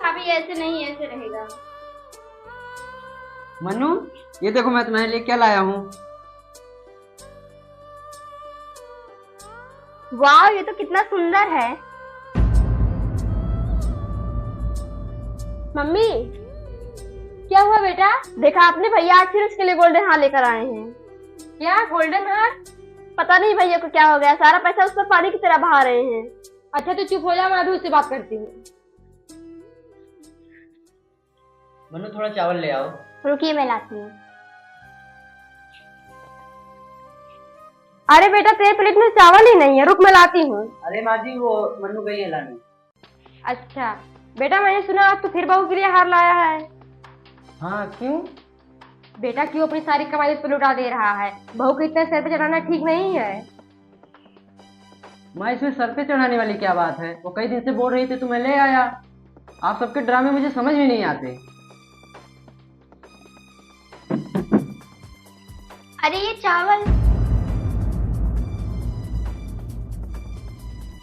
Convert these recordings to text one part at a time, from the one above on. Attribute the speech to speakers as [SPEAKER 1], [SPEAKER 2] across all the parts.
[SPEAKER 1] अभी ऐसे नहीं, ऐसे रहेगा।
[SPEAKER 2] मनु, ये देखो मैं तुम्हारे लिए क्या लाया हूँ।
[SPEAKER 1] वाह, ये तो कितना सुंदर है। मम्मी,
[SPEAKER 3] क्या हुआ बेटा?
[SPEAKER 1] देखा आपने, भैया आज फिर उसके लिए गोल्डन हार लेकर आए हैं।
[SPEAKER 3] क्या गोल्डन हार?
[SPEAKER 1] पता नहीं भैया को क्या हो गया, सारा पैसा उस पर पानी की तरह बहा रहे हैं।
[SPEAKER 3] अच्छा तो चुप हो जा, मैं अभी उससे बात करती हूँ।
[SPEAKER 2] मनु, थोड़ा चावल ले आओ।
[SPEAKER 1] रुकिए, मैं लाती हूँ। अरे बेटा, तेरे प्लेट में चावल ही नहीं है, रुक मैं लाती हूँ।
[SPEAKER 2] अरे माँ जी, वो मनु गई है लाने।
[SPEAKER 3] अच्छा बेटा, मैंने सुना आप तो फिर बहू के लिए हार लाया है।
[SPEAKER 2] हाँ, क्यों?
[SPEAKER 3] बेटा क्यों अपनी सारी कमाई इस पर लुटा दे रहा है? बहू को इतना सर पे चढ़ाना ठीक नहीं है।
[SPEAKER 2] माँ, इसमें सर पे चढ़ाने वाली क्या बात है? वो कई दिन से बोल रही थी तो मैं ले आया। आप सबके ड्रामे मुझे समझ में नहीं आते।
[SPEAKER 1] अरे ये चावल।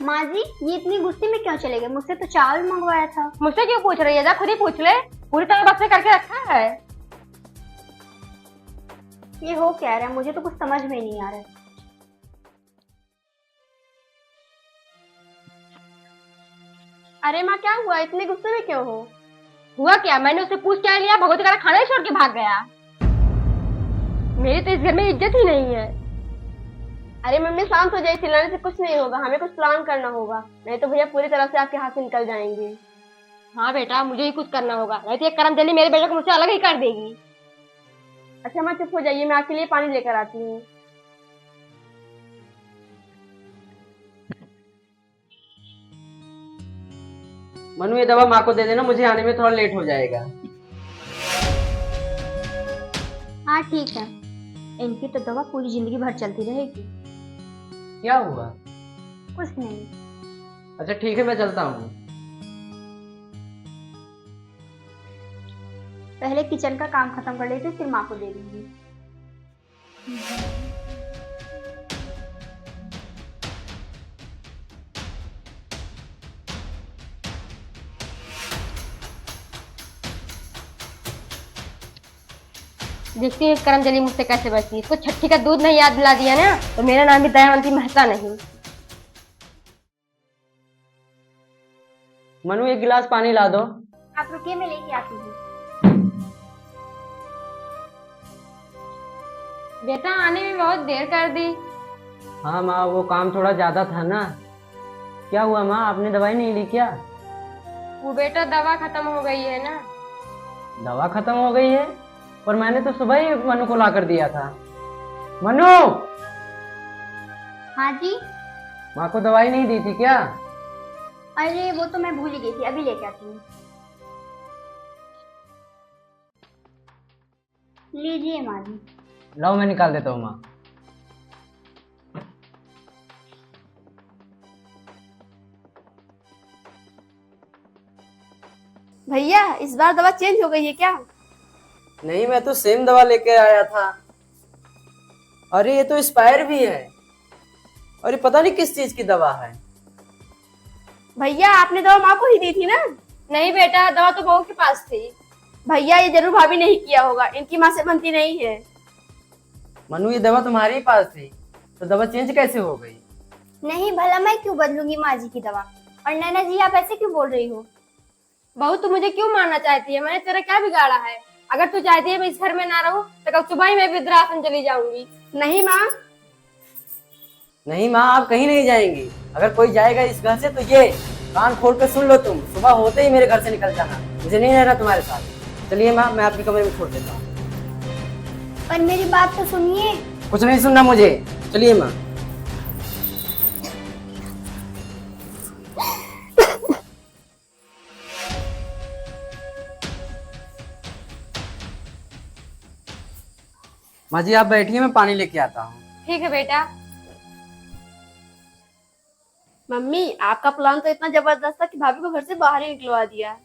[SPEAKER 1] माँ जी, ये इतनी गुस्से में क्यों चले गए? मुझसे तो चावल मंगवाया था।
[SPEAKER 3] मुझसे क्यों पूछ रही है? जा खुद ही पूछ ले, पूरी तरह बस से करके रखा है।
[SPEAKER 1] ये हो क्या रहा है? मुझे तो कुछ समझ में नहीं आ रहा है। अरे माँ, क्या हुआ? इतने गुस्से में क्यों हो?
[SPEAKER 3] हुआ क्या? मैंने उससे पूछ क्या लिया? भगवती का खाना ही छोड़ के भाग गया। मेरी तो इस घर में इज्जत ही नहीं है।
[SPEAKER 1] अरे मम्मी, शांत हो जाइए, चिल्लाने से कुछ नहीं होगा। हमें कुछ प्लान करना होगा, नहीं तो भैया पूरी तरह से आपके हाथ से निकल जाएंगे।
[SPEAKER 3] हाँ बेटा, मुझे ही कुछ करना होगा, नहीं तो ये करमजली मेरे बेटे को मुझसे अलग ही कर देगी।
[SPEAKER 1] अच्छा माँ, चुप हो जाइए, मैं आपके लिए पानी लेकर आती हूँ।
[SPEAKER 2] मनु, ये दवा माँ को दे देना, मुझे आने में थोड़ा लेट हो जाएगा।
[SPEAKER 1] हाँ ठीक है, इनकी तो दवा पूरी जिंदगी भर चलती रहेगी।
[SPEAKER 2] क्या हुआ?
[SPEAKER 1] कुछ नहीं।
[SPEAKER 2] अच्छा ठीक है, मैं चलता हूँ।
[SPEAKER 1] पहले किचन का काम खत्म कर लेते, फिर माँ को दे दूंगी।
[SPEAKER 3] देखती हूँ करमजली मुझसे कैसे बचती। इसको छठी का दूध नहीं याद दिला दिया ना, तो मेरा नाम भी दयावंती मेहता नहीं।
[SPEAKER 2] मनु, एक गिलास पानी ला दो।
[SPEAKER 1] आप रुकिए, मैं लेके आती हूँ।
[SPEAKER 3] बेटा आने में बहुत देर कर दी।
[SPEAKER 2] हाँ माँ, वो काम थोड़ा ज्यादा था ना। क्या हुआ माँ, आपने दवाई नहीं ली क्या?
[SPEAKER 3] वो बेटा दवा खत्म हो गई है ना।
[SPEAKER 2] दवा खत्म हो गई है? पर मैंने तो सुबह ही मनु को ला कर दिया था। मनु!
[SPEAKER 1] हाँ जी।
[SPEAKER 2] माँ को दवाई नहीं दी थी क्या?
[SPEAKER 1] अरे वो तो मैं भूल ही गई थी, अभी लेके आती हूँ। लीजिए माँ जी।
[SPEAKER 2] लाओ, मैं निकाल देता हूँ माँ।
[SPEAKER 1] भैया, इस बार दवा चेंज हो गई है क्या?
[SPEAKER 2] नहीं, मैं तो सेम दवा लेके आया था। अरे ये तो एक्सपायर भी है। अरे पता नहीं किस चीज की दवा है।
[SPEAKER 1] भैया, आपने दवा माँ को ही दी थी ना?
[SPEAKER 3] नहीं बेटा, दवा तो बहू के पास थी।
[SPEAKER 1] भैया, ये जरूर भाभी ने ही किया होगा, इनकी माँ से बनती नहीं है।
[SPEAKER 2] मनु, ये दवा तुम्हारे ही पास थी, तो दवा चेंज कैसे हो गई?
[SPEAKER 1] नहीं, भला मैं क्यों बदलूंगी माँ जी की दवा? और नैना जी, आप ऐसे क्यों बोल रही हो?
[SPEAKER 3] बहू तू मुझे क्यों मारना चाहती है? मैंने तेरा क्या बिगाड़ा है? अगर तू चाहती है मैं इस घर में ना रहूं, तो कल सुबह ही मैं वृद्धाश्रम चली जाऊंगी।
[SPEAKER 1] नहीं माँ।
[SPEAKER 2] नहीं माँ, आप कहीं नहीं जाएंगी। अगर कोई जाएगा इस घर से तो ये कान खोल कर सुन लो, तुम सुबह होते ही मेरे घर से निकल जाना। मुझे नहीं रहना तुम्हारे साथ। चलिए माँ, मैं आपके कमरे में छोड़ देता हूँ।
[SPEAKER 1] पर मेरी बात तो सुनिए।
[SPEAKER 2] कुछ नहीं सुनना मुझे। चलिए माँ। माँ जी, आप बैठिए, मैं पानी लेके आता हूँ।
[SPEAKER 3] ठीक है बेटा।
[SPEAKER 1] मम्मी, आपका प्लान तो इतना जबरदस्त था कि भाभी को घर से बाहर ही निकलवा दिया।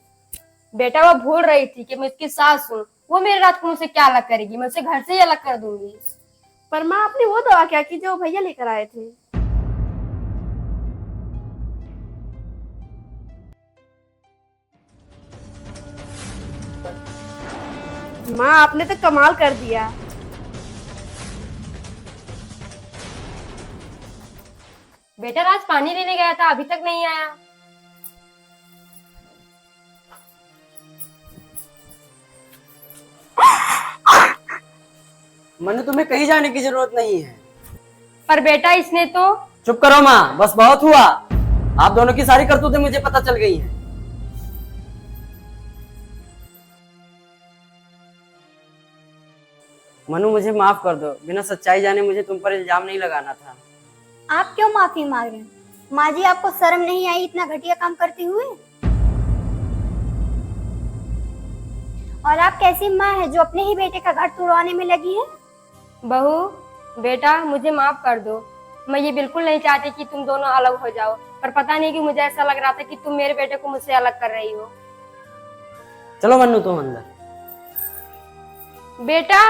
[SPEAKER 3] बेटा वो भूल रही थी कि मैं इसकी सास हूँ। वो मेरे रात को मुझसे क्या अलग करेगी? मैं उसे घर से ही अलग कर दूंगी।
[SPEAKER 1] पर माँ, आपने वो दवा क्या की जो भैया लेकर आए थे? माँ आपने तो कमाल कर दिया।
[SPEAKER 3] बेटा राज पानी लेने गया था, अभी तक नहीं आया।
[SPEAKER 2] मनु, तुम्हें कहीं जाने की जरूरत नहीं है।
[SPEAKER 3] पर बेटा इसने तो।
[SPEAKER 2] चुप करो माँ, बस बहुत हुआ। आप दोनों की सारी करतूतें मुझे पता चल गई हैं। मनु, मुझे माफ कर दो। बिना सच्चाई जाने मुझे तुम पर इल्जाम नहीं लगाना था।
[SPEAKER 4] आप क्यों माफी मांग रहे हैं? माँ जी, आपको शर्म नहीं आई इतना घटिया काम करते हुए? और आप कैसी माँ है जो अपने ही बेटे का घर तुड़वाने में लगी है?
[SPEAKER 3] बहू, बेटा मुझे माफ कर दो। मैं ये बिल्कुल नहीं चाहती कि तुम दोनों अलग हो जाओ, पर पता नहीं कि मुझे ऐसा लग रहा था कि तुम मेरे बेटे को मुझसे अलग कर रही हो।
[SPEAKER 2] चलो मनु, तुम अंदर।
[SPEAKER 3] बेटा